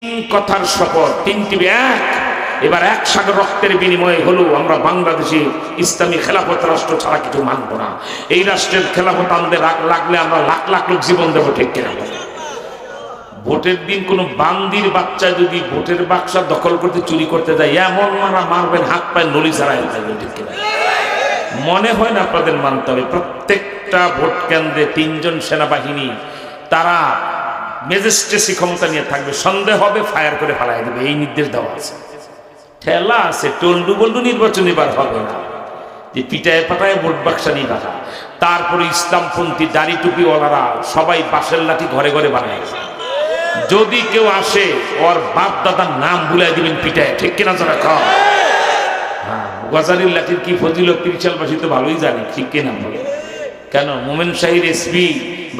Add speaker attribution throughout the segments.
Speaker 1: কথার শপথ, তিনটি এক। এবার এক সাগর রক্তের বিনিময়ে হলো আমরা বাংলাদেশে ইসলামী খেলাফত রাষ্ট্র ছাড়া কিছু মানব না। এই রাষ্ট্রের খেলাফত আনতে লাগলে আমরা লাখ লাখ লোক জীবন দেবো, ঠিক কিনা? ভোটের দিন কোনো বান্দির বাচ্চা যদি ভোটের বাক্সা দখল করতে চুরি করতে যায়, এমন মারা মারবেন হাত পায়ে নলি ছাড়াই থাকবে, ঠিক কিনা? মনে হয় না আপনাদের মানতে হবে? প্রত্যেকটা ভোট কেন্দ্রে 3 জন সেনাবাহিনী তারা ম্যাজিস্ট্রেসি ক্ষমতা নিয়ে থাকবে, সন্দেহ হবে ফায়ার করে ফেলাই দেবে, এই নির্দেশ দেওয়া আছে। ঠেলা আছে, টল্ডু বল্ডু নির্বাচন এবার হবে না, যে পিটায় পাটায় ভোট বাক্সা নিয়ে রাখা। তারপরে ইসলামপন্থী দাড়ি টুপিওয়ালারা সবাই বাঁশের লাঠি ঘরে ঘরে বানায়, যদি কেউ আসে ওর বাপ দাদার নাম ভুলাই দিবেন পিটায়, ঠিক কিনা? যারা খাওয়া গজারির লাঠির কি ফজিলত ত্রিশালবাসী তো ভালোই জানি, ঠিক কিনা বলে? কেন মোমেন শাহির এসপি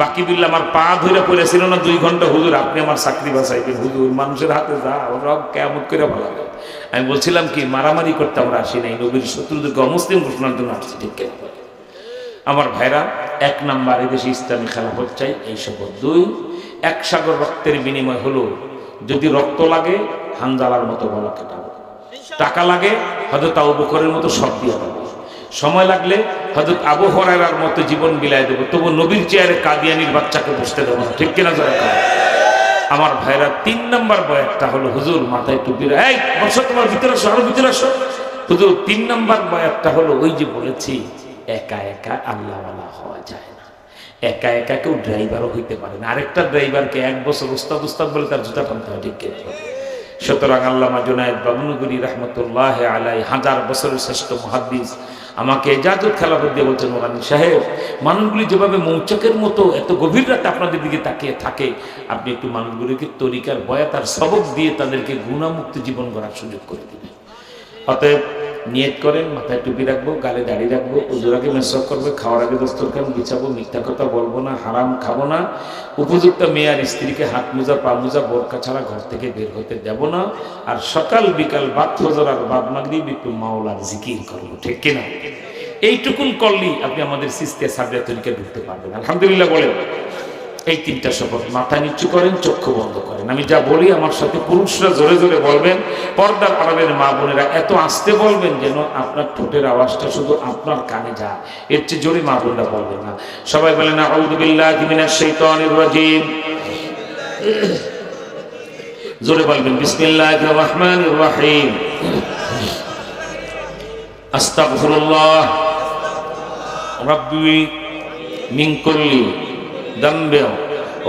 Speaker 1: বাকিবুল্লাহ আমার পা ধরে পড়েছিল না 2 ঘন্টা, হুজুর আপনি আমার চাকরি বাঁচাইবেন, হুজুর মানুষের হাতে যা ওরা কেমন করে ভালো। আমি বলছিলাম কি, মারামারি করতে আমরা আসি নাই, নবীর শত্রুদেরকে অমুসলিম ঘোষণার জন্য আসছি, ঠিক কিনা? আমার ভাইরা, 1 নাম্বার এদেশে ইসলামী খেলাফত চাই, এই শপথ। 2, এক সাগর রক্তের বিনিময় হলো, যদি রক্ত লাগে হানজালার মতো গলা কাটাবো, টাকা লাগে হযরত আবু বকরের মতো সব দিয়ে দেবো, সময় লাগলে হযরত আবু হুরায়রার মতো জীবন বিলায় দেবো, তবু নবীর চেয়ারে কাদিয়ানির বাচ্চাকে বসতে দেবো না, ঠিক কিনা? যারা আমার ভাইরা, 3 নাম্বার বয়াতটা হলো, হুজুর মাথায় টুপি, এই বসো, তোমার ভিতরে আসো, আরো ভিতরে আসো। হুজুর 3 নাম্বার বয়াতটা হলো, ওই যে বলেছি একা একা আল্লাহওয়ালা হওয়া যায় না, একা একা কেউ ড্রাইভারও হইতে পারে না। আরেকটা ড্রাইভারকে 1 বছর উস্তাদ উস্তাদ বলে তার জুতা টানতে হয়, ঠিক কিনা? সুতরাং আল্লামা জুনায়েদ বাবনগরী রহমতুল্লাহ আলাই 1000 বছরের শ্রেষ্ঠ মুহাদ্দিস আমাকে ইজাজত খেলাফত দিয়ে বলছেন, মোরানি সাহেব, মানুষগুলি যেভাবে মৌচাকের মতো এত গভীর রাতে আপনাদের দিকে তাকিয়ে থাকে, আপনি একটু মানুষগুলিকে তরিকার বয়াত আর সবক দিয়ে তাদেরকে গুণামুক্ত জীবন গড়ার সুযোগ করে দিবেন। অতএব নিয়ত করেন, মাথায় টুপি রাখবো, গালে দাড়ি রাখবো, ওজুর আগে মেসওয়াক করবে, খাওয়ার আগে দস্তরখান বিছাবো, মিথ্যা কথা বলবো না, হারাম খাবো না, উপযুক্ত মেয়ে আর স্ত্রীকে হাত মোজা পা মোজা বোরকা ছাড়া ঘর থেকে বের হতে দেব না, আর সকাল বিকাল বাদ ফজর আর বাদ মাগরিব একটু মাওলার জিকির করবো, ঠিক কিনা? এইটুকুন করলেই আপনি আমাদের সিস্তে সাবরিয়া তরিকা ঢুকতে পারবেন। আলহামদুলিল্লাহ বলেন। এই 3টা শপথ মাথা নিচু করেন, চক্ষু বন্ধ করেন। আমি যা বলি আমার সাথে পুরুষরা জোরে জোরে বলবেন, পর্দার আড়ালের মা বোনেরা এত আস্তে বলবেন যেন আপনার ঠোঁটের আওয়াজটা শুধু আপনার কানে যায়, এর চেয়ে জোরে মা বোনরা বলবেন না। সবাই বলেন আউযু বিল্লাহি মিনাশ শাইতানির রাজীম। জোরে বলবেন বিসমিল্লাহির রহমানির রহিম। আস্তাগফিরুল্লাহ রাব্বি মিন কুল্লি ذنب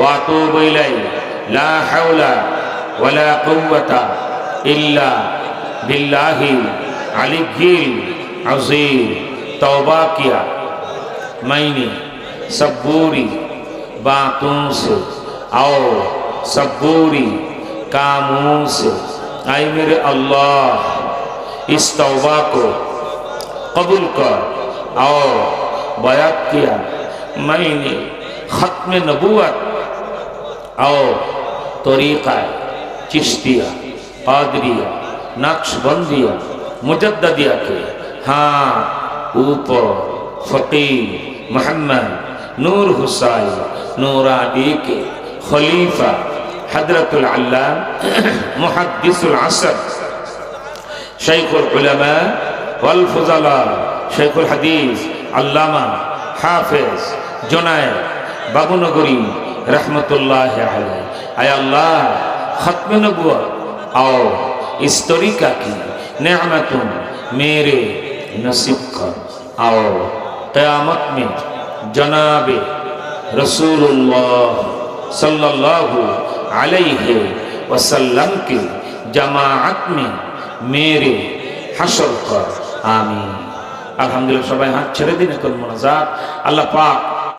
Speaker 1: واتوب اليه لا حول ولا قوه الا بالله العلي العظيم। तौबा किया मैंने सबूरी बातों से और सबूरी कामों से, आए मेरे अल्लाह इस तौबा को कबूल कर। और बयात किया मैंने खत्म नबूवत और तरीक़ा चिश्तिया क़ादरिया नक्शबंदिया मुजद्ददिया के हाँ ऊपर फ़कीर मोहम्मद नूर हुसैन नूरानी के खलीफा हज़रतुल अल्लाम मुहद्दिसुल असर शेखुल उलमा वल फज़ला शेखुल हदीस अल्लामा हाफिज जुनायद बाबूनगरी रहमतुल्लाह अलैह। आय अल्लाह खत्म नबुव्वत और इस तरीका की नेमतों मेरे नसीब कर, और क़यामत में जनाबे रसूलुल्लाह सल्लल्लाहु अलैहि वसल्लम की जमाअत में मेरे हशर कर, आमीन। আলহামদুলিল্লাহ। সবাই হাত ছেড়ে দিন, এখন মোনাজাত। আল্লাহ পাক